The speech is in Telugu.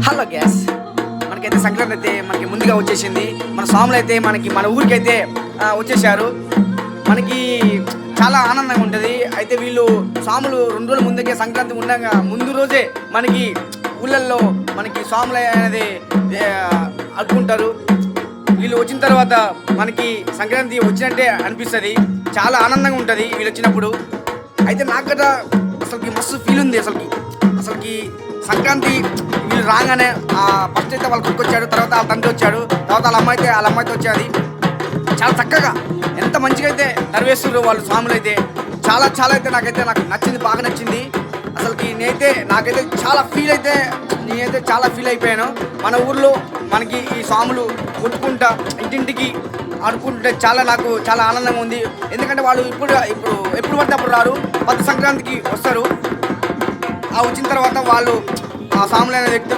హలో గ్యాస్ మనకైతే సంక్రాంతి అయితే మనకి ముందుగా వచ్చేసింది. మన స్వాములు అయితే మన ఊరికైతే వచ్చేసారు. మనకి చాలా ఆనందంగా ఉంటుంది. అయితే వీళ్ళు స్వాములు 2 రోజుల ముందుకే సంక్రాంతి ఉండగా ముందు రోజే మనకి ఊళ్ళల్లో మనకి స్వాములు అనేది అడుకుంటారు. వీళ్ళు వచ్చిన తర్వాత మనకి సంక్రాంతి వచ్చినట్టే అనిపిస్తుంది. చాలా ఆనందంగా ఉంటుంది వీళ్ళు వచ్చినప్పుడు. అయితే నాకు కదా అసలుకి మస్తు ఫీల్ ఉంది. అసలుకి సంక్రాంతి వీళ్ళు రాగానే ఫస్ట్ అయితే వాళ్ళ కొడుకు వచ్చాడు, తర్వాత వాళ్ళ తండ్రి వచ్చాడు, తర్వాత వాళ్ళ అమ్మాయితో వచ్చేది. చాలా చక్కగా ఎంత మంచిగా అయితే తరివేస్తున్నారు వాళ్ళు స్వాములు అయితే. చాలా అయితే నాకు నచ్చింది, బాగా నచ్చింది. అసలుకి నాకైతే చాలా ఫీల్ అయిపోయాను. మన ఊర్లో మనకి ఈ స్వాములు కొట్టుకుంటా ఇంటింటికి ఆడుకుంటుంటే నాకు చాలా ఆనందంగా ఉంది. ఎందుకంటే వాళ్ళు ఎప్పుడు పడితే అప్పుడు రారు, ప్రతి సంక్రాంతికి వస్తారు. వచ్చిన తర్వాత వాళ్ళు ఆ స్వాములైన వ్యక్తులు